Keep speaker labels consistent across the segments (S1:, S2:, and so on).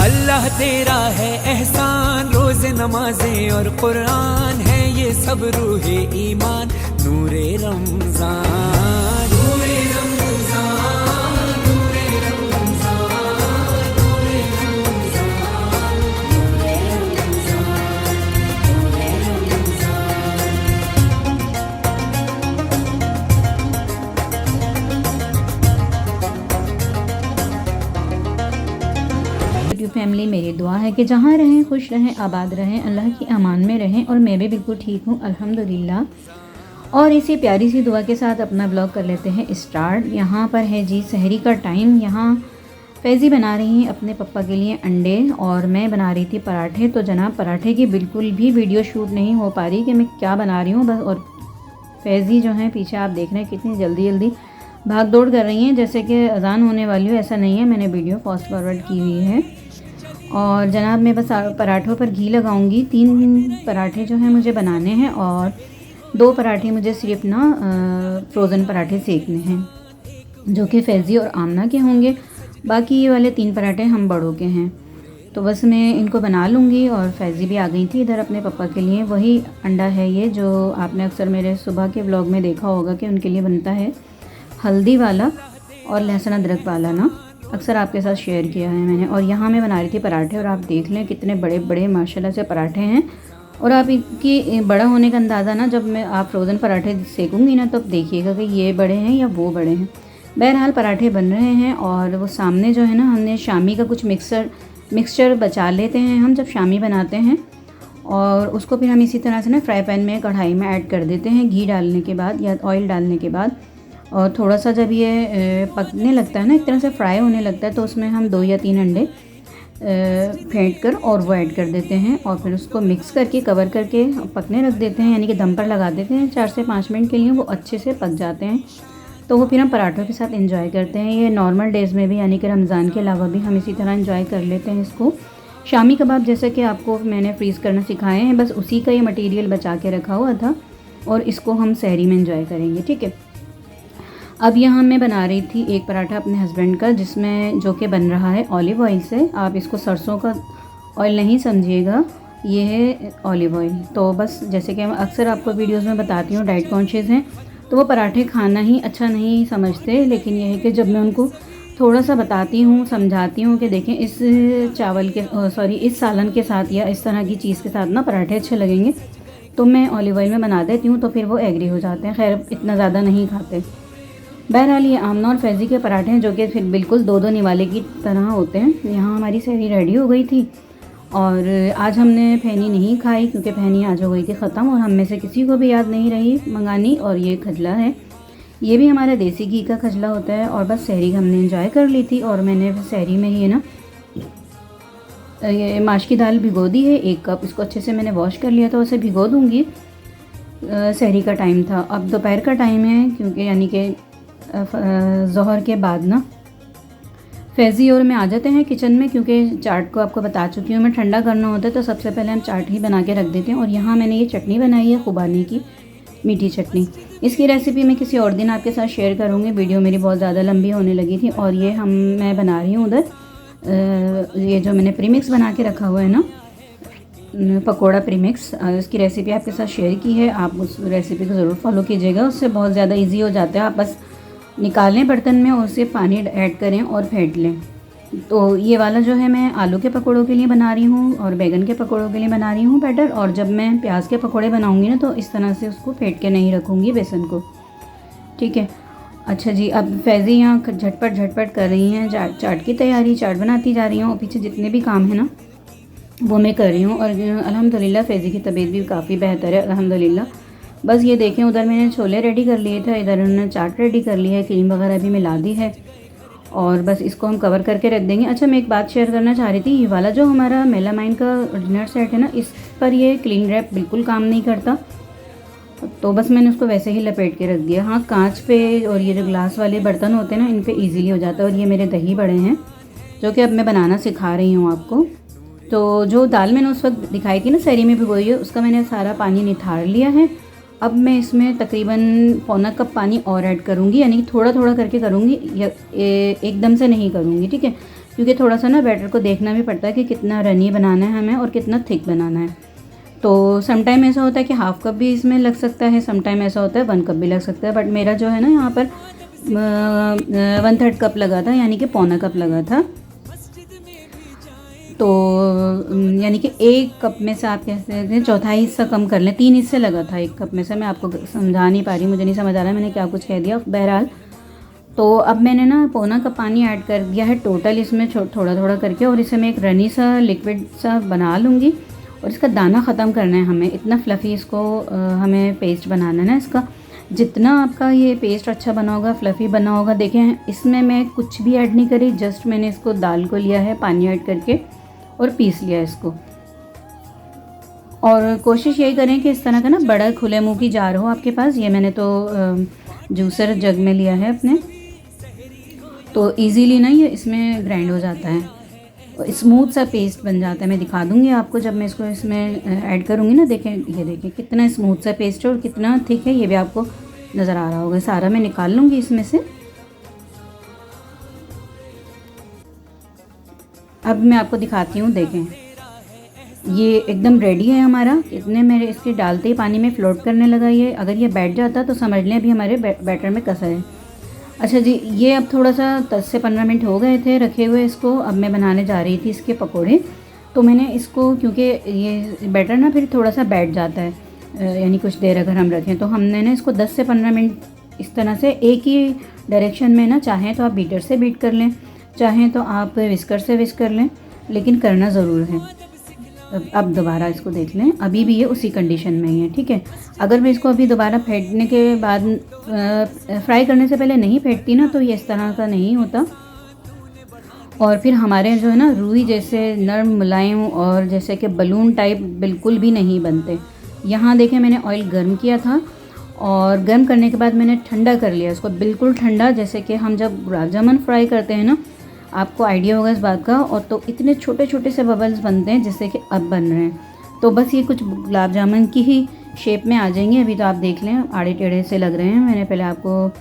S1: अल्लाह तेरा है एहसान, रोज़ नमाजें और कुरान है ये सब रूहे ईमान, नूरे रमज़ान नूरे रमज़ान नूरे रमज़ान नूरे रमज़ान नूरे
S2: यूट्यूब फैमिली, मेरी दुआ है कि जहाँ रहें खुश रहें, आबाद रहें, अल्लाह की अमान में रहें। और मैं भी बिल्कुल ठीक हूँ अल्हम्दुलिल्लाह। और इसी प्यारी सी दुआ के साथ अपना ब्लॉग कर लेते हैं स्टार्ट। यहाँ पर है जी सहरी का टाइम। यहाँ फैज़ी बना रही हैं अपने पप्पा के लिए अंडे और मैं बना रही थी पराठे। तो जनाब पराठे की बिल्कुल भी वीडियो शूट नहीं हो पा रही कि मैं क्या बना रही हूँ बस। और फैज़ी जो है पीछे आप देख रहे हैं कितनी जल्दी जल्दी भाग दौड़ कर रही हैं जैसे कि अजान होने वाली हो। ऐसा नहीं है, मैंने वीडियो फास्ट फॉरवर्ड की हुई है। और जनाब मैं बस पराठों पर घी लगाऊंगी। 3 पराठे जो हैं मुझे बनाने हैं और 2 पराठे मुझे सिर्फ ना फ्रोज़न पराठे सेकने हैं जो कि फैज़ी और आमना के होंगे। बाकी ये वाले 3 पराठे हम बड़ों के हैं। तो बस मैं इनको बना लूँगी। और फैज़ी भी आ गई थी इधर अपने पापा के लिए। वही अंडा है ये जो आपने अक्सर मेरे सुबह के व्लॉग में देखा होगा कि उनके लिए बनता है हल्दी वाला और लहसुन अदरक वाला ना, अक्सर आपके साथ शेयर किया है मैंने। और यहाँ मैं बना रही थी पराठे और आप देख लें कितने बड़े बड़े माशाल्लाह से पराठे हैं। और आप इनकी बड़ा होने का अंदाज़ा ना जब मैं आप फ्रोज़न पराठे सेकूँगी ना तो अब देखिएगा कि ये बड़े हैं या वो बड़े हैं। बहरहाल पराठे बन रहे हैं। और वो सामने जो है ना हमने शामी का कुछ मिक्सचर बचा लेते हैं हम जब शामी बनाते हैं। और उसको फिर हम इसी तरह से ना फ्राई पैन में कढ़ाई में ऐड कर देते हैं घी डालने के बाद या ऑयल डालने के बाद। और थोड़ा सा जब ये पकने लगता है ना एक तरह से फ्राई होने लगता है तो उसमें हम 2 या 3 अंडे फेंट कर और वो ऐड कर देते हैं। और फिर उसको मिक्स करके कवर करके पकने रख देते हैं, यानी कि दम पर लगा देते हैं 4 से 5 मिनट के लिए। वो अच्छे से पक जाते हैं तो वो फिर हम पराठों के साथ एंजॉय करते हैं। ये नॉर्मल डेज़ में भी यानी कि रमज़ान के अलावा भी हम इसी तरह एंजॉय कर लेते हैं इसको। शामी कबाब जैसे कि आपको मैंने फ्रीज़ करना सिखाए हैं, बस उसी का ये मटीरियल बचा के रखा हुआ था और इसको हम सहरी में एंजॉय करेंगे, ठीक है। अब यहाँ मैं बना रही थी एक पराठा अपने हस्बैंड का जिसमें जो कि बन रहा है ऑलिव ऑयल से। आप इसको सरसों का ऑयल नहीं समझिएगा, ये है ऑलिव ऑयल। तो बस जैसे कि मैं अक्सर आपको वीडियोस में बताती हूँ डाइट कॉन्शियस हैं तो वो पराठे खाना ही अच्छा नहीं समझते। लेकिन यह है कि जब मैं उनको थोड़ा सा बताती हूँ समझाती हूँ कि देखें इस इस सालन के साथ या इस तरह की चीज़ के साथ ना पराठे अच्छे लगेंगे तो मैं ऑलिव ऑयल में बना देती हूँ तो फिर वो एग्री हो जाते हैं। खैर इतना ज़्यादा नहीं खाते। बहरहाल ये आमना और फैज़ी के पराठे हैं जो कि फिर बिल्कुल 2-2 निवाले की तरह होते हैं। यहाँ हमारी सहरी रेडी हो गई थी और आज हमने फैनी नहीं खाई क्योंकि फैनी आज हो गई थी ख़त्म और हम में से किसी को भी याद नहीं रही मंगानी। और ये खजला है, ये भी हमारा देसी घी का खजला होता है। और बस सहरी हमने एंजॉय कर ली थी। और मैंने सहरी में ही ना ये माश की दाल भिगो दी है 1 कप। इसको अच्छे से मैंने वॉश कर लिया था, उसे भिगो दूँगी। सहरी का टाइम था, अब दोपहर का टाइम है क्योंकि यानी कि ज़ोहर के बाद ना फैज़ी और मैं आ जाते हैं किचन में क्योंकि चाट को आपको बता चुकी हूँ मैं ठंडा करना होता है तो सबसे पहले हम चाट ही बना के रख देते हैं। और यहाँ मैंने ये चटनी बनाई है खुबानी की मीठी चटनी। इसकी रेसिपी मैं किसी और दिन आपके साथ शेयर करूँगी, वीडियो मेरी बहुत ज़्यादा लंबी होने लगी थी। और ये मैं बना रही हूँ उधर ये जो मैंने प्रीमिक्स बना के रखा हुआ है ना पकोड़ा प्रीमिक्स, इसकी रेसिपी आपके साथ शेयर की है। आप उस रेसिपी को ज़रूर फॉलो कीजिएगा, उससे बहुत ज़्यादा ईजी हो जाता है। आप बस निकालें बर्तन में और उसे पानी ऐड करें और फेंट लें। तो ये वाला जो है मैं आलू के पकौड़ों के लिए बना रही हूँ और बैगन के पकौड़ों के लिए बना रही हूँ बैटर। और जब मैं प्याज के पकौड़े बनाऊँगी ना तो इस तरह से उसको फेंट के नहीं रखूँगी बेसन को, ठीक है। अच्छा जी, अब फैज़ी यहाँ झटपट कर रही हैं चाट की तैयारी, चाट बनाती जा रही हूँ और पीछे जितने भी काम हैं ना वो मैं कर रही हूँ। और अल्हम्दुलिल्लाह फैज़ी की तबीयत भी काफ़ी बेहतर है अल्हम्दुलिल्लाह। बस ये देखें उधर मैंने छोले रेडी कर लिए थे, इधर उन्होंने चाट रेडी कर ली है, क्रीम वगैरह भी मिला दी है और बस इसको हम कवर करके रख देंगे। अच्छा मैं एक बात शेयर करना चाह रही थी, ये वाला जो हमारा मेलामाइन का डिनर सेट है ना इस पर ये क्लीन रैप बिल्कुल काम नहीं करता तो बस मैंने उसको वैसे ही लपेट के रख दिया। हाँ कांच पे और ये जो ग्लास वाले बर्तन होते हैं ना इन पे ईजीली हो जाता है। और ये मेरे दही बड़े हैं जो कि अब मैं बनाना सिखा रही हूँ आपको। तो जो दाल मैंने उस वक्त दिखाई थी ना सहरी में भिगोई है उसका मैंने सारा पानी निथार लिया है। अब मैं इसमें तकरीबन पौना कप पानी और ऐड करूँगी, यानी कि थोड़ा थोड़ा करके करूँगी, एकदम से नहीं करूँगी, ठीक है, क्योंकि थोड़ा सा ना बैटर को देखना भी पड़ता है कि कितना रनी बनाना है हमें और कितना थिक बनाना है। तो समटाइम ऐसा होता है कि हाफ़ कप भी इसमें लग सकता है, समटाइम ऐसा होता है 1 कप भी लग सकता है, बट मेरा जो है ना यहाँ पर 1/3 कप लगा था, यानी कि पौना कप लगा था। तो यानी कि 1 कप में से आप कह सकते हैं चौथाई हिस्सा कम कर लें, 3 हिस्से लगा था 1 कप में से। मैं आपको समझा नहीं पा रही, मुझे नहीं समझ आ रहा मैंने क्या कुछ कह दिया। बहरहाल तो अब मैंने ना पौना कप पानी ऐड कर दिया है टोटल इसमें थोड़ा थोड़ा करके, और इसे मैं एक रनी सा लिक्विड सा बना लूँगी। और इसका दाना ख़त्म करना है हमें, इतना फ्लफ़ी इसको हमें पेस्ट बनाना है ना इसका। जितना आपका ये पेस्ट अच्छा बना होगा, फ्लफ़ी बना होगा, देखें इसमें मैं कुछ भी ऐड नहीं करी, जस्ट मैंने इसको दाल को लिया है पानी ऐड करके और पीस लिया इसको। और कोशिश यही करें कि इस तरह का ना बड़ा खुले मुंह की जार हो आपके पास। ये मैंने तो जूसर जग में लिया है अपने, तो इजीली ना ये इसमें ग्राइंड हो जाता है और स्मूथ सा पेस्ट बन जाता है। मैं दिखा दूंगी आपको जब मैं इसको इसमें ऐड करूँगी ना। देखें, ये देखें कितना स्मूथ सा पेस्ट है और कितना थिक है, ये भी आपको नज़र आ रहा होगा। सारा मैं निकाल लूँगी इसमें से। अब मैं आपको दिखाती हूँ, देखें ये एकदम रेडी है हमारा। इतने मेरे इसके डालते ही पानी में फ्लोट करने लगा ये। अगर ये बैठ जाता तो समझ लें अभी हमारे बैटर में कसर है। अच्छा जी, ये अब थोड़ा सा 10 से 15 मिनट हो गए थे रखे हुए इसको। अब मैं बनाने जा रही थी इसके पकोड़े। तो मैंने इसको, क्योंकि ये बैटर ना फिर थोड़ा सा बैठ जाता है, यानी कुछ देर अगर हम रखें, तो हमने ना इसको 10 से 15 मिनट इस तरह से एक ही डायरेक्शन में ना, चाहें तो आप बीटर से बीट कर लें, चाहें तो आप विस्कर से विस्क कर लें, लेकिन करना ज़रूर है। अब दोबारा इसको देख लें, अभी भी ये उसी कंडीशन में ही है, ठीक है। अगर मैं इसको अभी दोबारा फेंटने के बाद फ्राई करने से पहले नहीं फेंटती ना, तो ये इस तरह का नहीं होता। और फिर हमारे जो है ना रुई जैसे नरम मुलायम और जैसे कि बलून टाइप बिल्कुल भी नहीं बनते। यहाँ देखें मैंने ऑयल गर्म किया था और गर्म करने के बाद मैंने ठंडा कर लिया इसको, बिल्कुल ठंडा, जैसे कि हम जब गुलाब जामुन फ्राई करते हैं ना, आपको आइडिया होगा इस बात का। और तो इतने छोटे छोटे से बबल्स बनते हैं जैसे कि अब बन रहे हैं। तो बस ये कुछ गुलाब जामुन की ही शेप में आ जाएंगे। अभी तो आप देख लें आड़े टेढ़े से लग रहे हैं। मैंने पहले आपको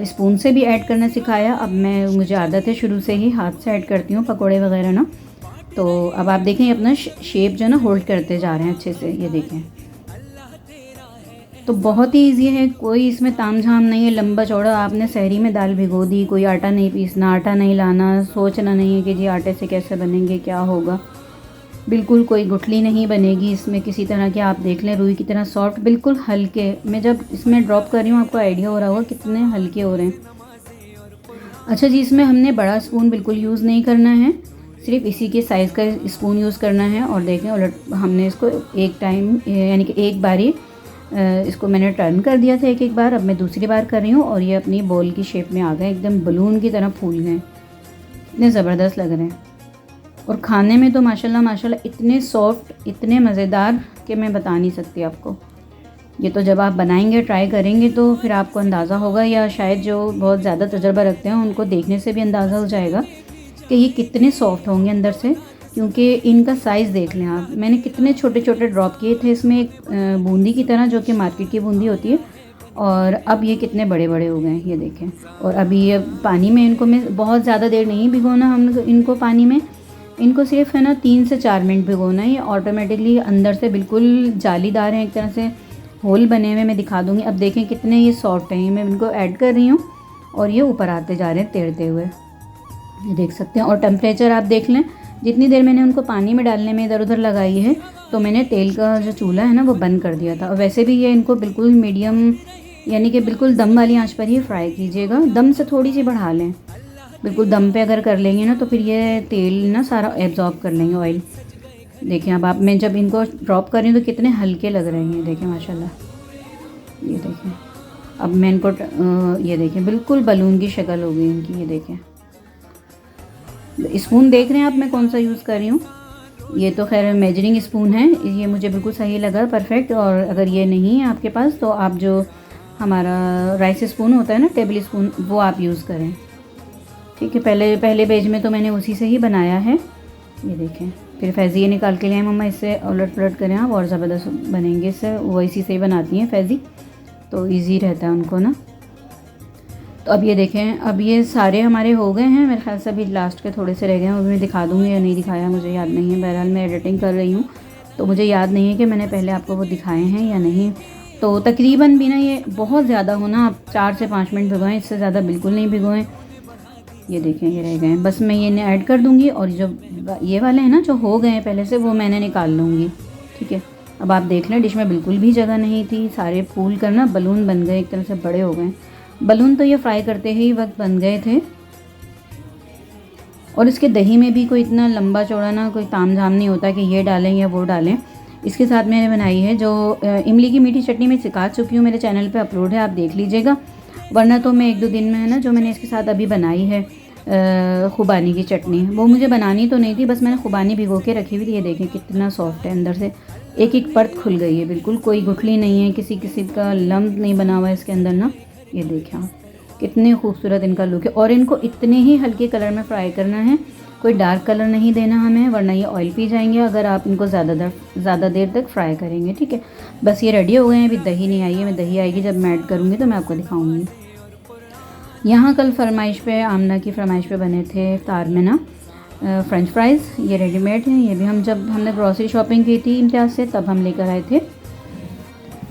S2: स्पून से भी ऐड करना सिखाया। अब मुझे आदत है शुरू से ही हाथ से ऐड करती हूँ पकोड़े वगैरह ना। तो अब आप देखें अपना शेप जो है ना होल्ड करते जा रहे हैं अच्छे से, ये देखें। तो बहुत ही ईजी है, कोई इसमें तामझाम नहीं है लंबा चौड़ा। आपने सहरी में दाल भिगो दी, कोई आटा नहीं पीसना, आटा नहीं लाना, सोचना नहीं है कि जी आटे से कैसे बनेंगे, क्या होगा। बिल्कुल कोई गुठली नहीं बनेगी इसमें किसी तरह के। आप देख लें रुई की तरह सॉफ्ट, बिल्कुल हल्के। मैं जब इसमें ड्रॉप कर रही हूँ आपको आइडिया हो रहा होगा कितने हल्के हो रहे हैं। अच्छा जी, इसमें हमने बड़ा स्पून बिल्कुल यूज़ नहीं करना है, सिर्फ इसी के साइज़ का स्पून यूज़ करना है। और देखें उलट हमने इसको एक टाइम यानी कि एक बारी इसको मैंने टर्न कर दिया था एक बार। अब मैं दूसरी बार कर रही हूँ और ये अपनी बॉल की शेप में आ गए, एकदम बलून की तरह फूल गए, इतने ज़बरदस्त लग रहे हैं। और खाने में तो माशाल्लाह माशाल्लाह इतने सॉफ्ट, इतने मज़ेदार कि मैं बता नहीं सकती आपको। ये तो जब आप बनाएंगे, ट्राई करेंगे तो फिर आपको अंदाज़ा होगा, या शायद जो बहुत ज़्यादा तजुर्बा रखते हैं उनको देखने से भी अंदाज़ा हो जाएगा कि ये कितने सॉफ्ट होंगे अंदर से। क्योंकि इनका साइज़ देख लें आप, मैंने कितने छोटे छोटे ड्रॉप किए थे इसमें, एक बूंदी की तरह जो कि मार्केट की बूंदी होती है। और अब ये कितने बड़े बड़े हो गए हैं, ये देखें। और अभी ये पानी में इनको मैं बहुत ज़्यादा देर नहीं भिगोना हम इनको पानी में, इनको सिर्फ है ना 3 से 4 मिनट भिगोना है। ये ऑटोमेटिकली अंदर से बिल्कुल जालीदार हैं, एक तरह से होल बने हुए, मैं दिखा दूँगी। अब देखें कितने ये सॉफ्ट हैं। मैं इनको ऐड कर रही हूँ और ये ऊपर आते जा रहे हैं तैरते हुए, ये देख सकते हैं। और टेम्परेचर आप देख लें, जितनी देर मैंने उनको पानी में डालने में इधर उधर लगाई है, तो मैंने तेल का जो चूल्हा है ना वो बंद कर दिया था। और वैसे भी ये इनको बिल्कुल मीडियम यानी कि बिल्कुल दम वाली आंच पर ही फ्राई कीजिएगा, दम से थोड़ी सी बढ़ा लें। बिल्कुल दम पे अगर कर लेंगे ना तो फिर ये तेल ना सारा एब्जॉर्ब कर लेंगे ऑयल। देखें अब आप, मैं जब इनको ड्रॉप कर रही हूँ तो कितने हल्के लग रहे हैं, देखें माशाल्लाह, ये देखें। अब मैं इनको ये देखें बिल्कुल बलून की शक्ल हो गई इनकी, ये देखें। स्पून देख रहे हैं आप मैं कौन सा यूज़ कर रही हूँ, ये तो खैर मेजरिंग स्पून है, ये मुझे बिल्कुल सही लगा, परफेक्ट। और अगर ये नहीं है आपके पास तो आप जो हमारा राइस स्पून होता है ना, टेबल स्पून, वो आप यूज़ करें, ठीक है। पहले पेज में तो मैंने उसी से ही बनाया है, ये देखें। फिर फैज़ी ये निकाल के लिए मम्मा इससे उलट पलट करें आप और ज़बरदस्त बनेंगे इससे, वो इसी से ही बनाती हैं फैज़ी, तो इजी रहता है उनको ना। तो अब ये देखें, अब ये सारे हमारे हो गए हैं, मेरे ख्याल से अभी लास्ट के थोड़े से रह गए हैं, वो भी मैं दिखा दूँगी या नहीं दिखाया मुझे याद नहीं है। बहरहाल मैं एडिटिंग कर रही हूँ तो मुझे याद नहीं है कि मैंने पहले आपको वो दिखाए हैं या नहीं। तो तकरीबन भी ना ये बहुत ज़्यादा हो ना, आप 4 से 5 मिनट भिगोएं, इससे ज़्यादा बिल्कुल नहीं भिगोएं। ये देखें ये रह गए हैं, बस मैं ये ऐड कर दूँगी और जो ये वाले हैं ना जो हो गए हैं पहले से, वो मैंने निकाल लूँगी। ठीक है, अब आप देख लें डिश में बिल्कुल भी जगह नहीं थी, सारे फूल कर ना बलून बन गए, एक तरह से बड़े हो गए बलून। तो ये फ्राई करते ही वक्त बन गए थे। और इसके दही में भी कोई इतना लंबा चौड़ा ना कोई ताम झाम नहीं होता कि ये डालें या वो डालें। इसके साथ मैंने बनाई है जो इमली की मीठी चटनी मैं सिखा चुकी हूँ, मेरे चैनल पे अपलोड है, आप देख लीजिएगा। वरना तो मैं 1-2 दिन में है ना जो मैंने इसके साथ अभी बनाई है खुबानी की चटनी, वो मुझे बनानी तो नहीं थी, बस मैंने खुबानी भिगो के रखी हुई थी। ये देखें कितना सॉफ्ट है, अंदर से एक एक परत खुल गई है, बिल्कुल कोई गुठली नहीं है, किसी किसी का लम्ब नहीं बना हुआ है इसके अंदर ना। ये देखें आप कितने खूबसूरत इनका लुक है। और इनको इतने ही हल्के कलर में फ्राई करना है, कोई डार्क कलर नहीं देना हमें, वरना ये ऑयल पी जाएंगे अगर आप इनको ज़्यादा देर तक फ्राई करेंगे। ठीक है, बस ये रेडी हो गए हैं। अभी दही नहीं आई है, मैं दही आएगी जब मैं ऐड करूँगी तो मैं आपको दिखाऊँगी। यहाँ कल फरमाइश पे, आमना की फरमाइश पे बने थे इफ्तार में ना फ्रेंच फ्राइज़, ये रेडीमेड हैं। ये भी हमने ग्रॉसरी शॉपिंग की थी इम्तियाज़ से, तब हम लेकर आए थे।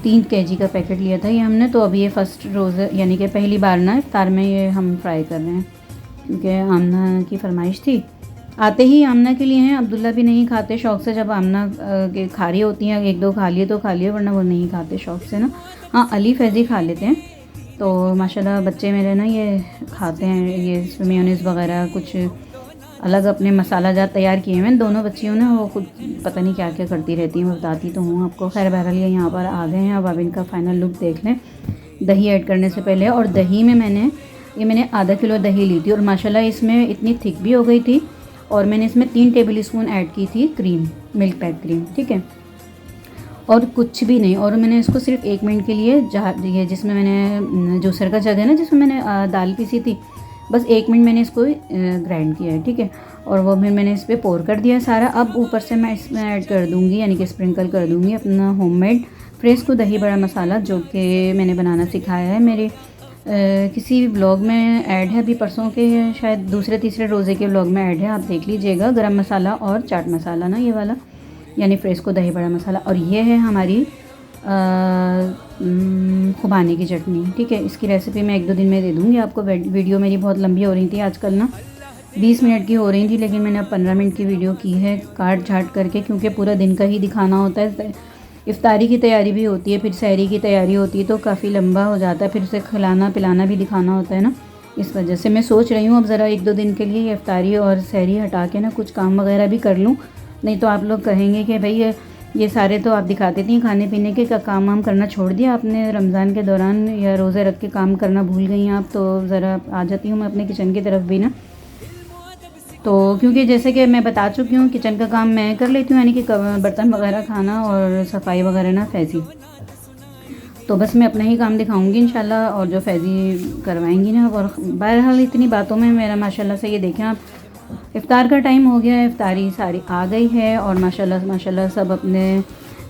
S2: 3 kg का पैकेट लिया था ये हमने। तो अभी ये फ़र्स्ट रोज़ यानी कि पहली बार ना इफ्तार में ये हम फ्राई कर रहे हैं, क्योंकि आमना की फरमाइश थी। आते ही आमना के लिए हैं, अब्दुल्ला भी नहीं खाते शौक़ से, जब आमना के खा रही होती हैं 1-2 खा लिए तो खा लिए, वरना वो नहीं खाते शौक़ से ना। हाँ, अली फैज़ी खा लेते हैं। तो माशाल्लाह बच्चे मेरे ना ये खाते हैं, ये मेयोनीज़ वगैरह कुछ अलग अपने मसाला जात तैयार किए हैं दोनों बच्चियों ने, वो खुद पता नहीं क्या क्या करती रहती हैं, मैं बताती तो हूँ आपको। खैर बहरहाल ये यहाँ पर आ गए हैं, अब इनका फ़ाइनल लुक देख लें दही ऐड करने से पहले। और दही में मैंने आधा किलो दही ली थी और माशाल्लाह इसमें इतनी थिक भी हो गई थी। और मैंने इसमें 3 टेबल स्पून ऐड की थी क्रीम, मिल्क पैक क्रीम। ठीक है, और कुछ भी नहीं। और मैंने इसको सिर्फ 1 मिनट के लिए ये जिसमें मैंने जूसर का जग है ना जिसमें मैंने दाल पीसी थी, बस 1 मिनट मैंने इसको ग्राइंड किया है। ठीक है, और वो फिर मैंने इस पर पोर कर दिया सारा। अब ऊपर से मैं इसमें ऐड कर दूँगी, यानी कि स्प्रिंकल कर दूँगी अपना होममेड फ्रेस्को दही बड़ा मसाला, जो कि मैंने बनाना सिखाया है। मेरे किसी ब्लॉग में ऐड है, अभी परसों के शायद दूसरे तीसरे रोज़े के ब्लॉग में ऐड है, आप देख लीजिएगा। गरम मसाला और चाट मसाला ना, ये वाला यानी फ्रेस्को दही बड़ा मसाला। और ये है हमारी खुबानी की चटनी। ठीक है, इसकी रेसिपी मैं 1-2 दिन में दे दूँगी आपको। वीडियो मेरी बहुत लंबी हो रही थी आजकल ना, 20 मिनट की हो रही थी, लेकिन मैंने अब 15 मिनट की वीडियो की है काट छाट करके, क्योंकि पूरा दिन का ही दिखाना होता है। इफ्तारी की तैयारी भी होती है, फिर सहरी की तैयारी होती है, तो काफ़ी लंबा हो जाता है, फिर उसे खिलाना पिलाना भी दिखाना होता है ना। इस वजह से मैं सोच रही हूँ अब ज़रा 1-2 दिन के लिए इफ्तारी और सहरी हटा के ना कुछ काम वगैरह भी कर लूँ, नहीं तो आप लोग कहेंगे कि भाई ये सारे तो आप दिखाते थी, खाने पीने के काम वाम करना छोड़ दिया आपने रमज़ान के दौरान, या रोज़े रख के काम करना भूल गई आप। तो ज़रा आ जाती हूँ मैं अपने किचन की तरफ भी ना। तो क्योंकि जैसे कि मैं बता चुकी हूँ किचन का काम मैं कर लेती हूँ, यानी कि बर्तन वगैरह खाना और सफाई वगैरह ना फैज़ी। तो बस मैं अपना ही काम दिखाऊंगी इंशाल्लाह, और जो फैज़ी करवाएंगी ना। और बहरहाल इतनी बातों में मेरा माशाल्लाह से ये देखें आप, इफ्तार का टाइम हो गया है, इफ्तारी सारी आ गई है, और माशाल्लाह सब अपने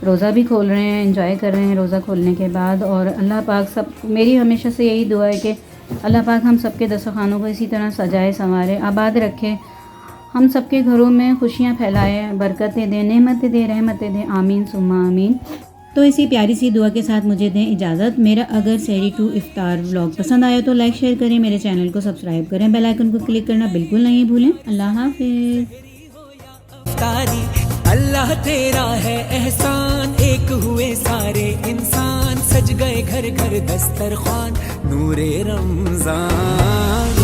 S2: रोज़ा भी खोल रहे हैं, एंजॉय कर रहे हैं रोज़ा खोलने के बाद। और अल्लाह पाक सब, मेरी हमेशा से यही दुआ है कि अल्लाह पाक हम सबके दस्तरखानों को इसी तरह सजाए संवारे आबाद रखे, हम सबके घरों में खुशियाँ फैलाए, बरकतें दें, नेमतें दे, रहमतें दें, आमीन सुम्मा आमीन। तो इसी प्यारी सी दुआ के साथ मुझे दें इजाज़त। मेरा अगर सहरी टू इफ्तार व्लॉग पसंद आया तो लाइक शेयर करें, मेरे चैनल को सब्सक्राइब करें, बेल आइकन को क्लिक करना बिल्कुल नहीं भूलें। अल्लाह हाफिज़।
S1: अल्लाह तेरा है एहसान, एक हुए सारे इंसान, सज गए घर घर दस्तरखान, नूरे रमज़ान।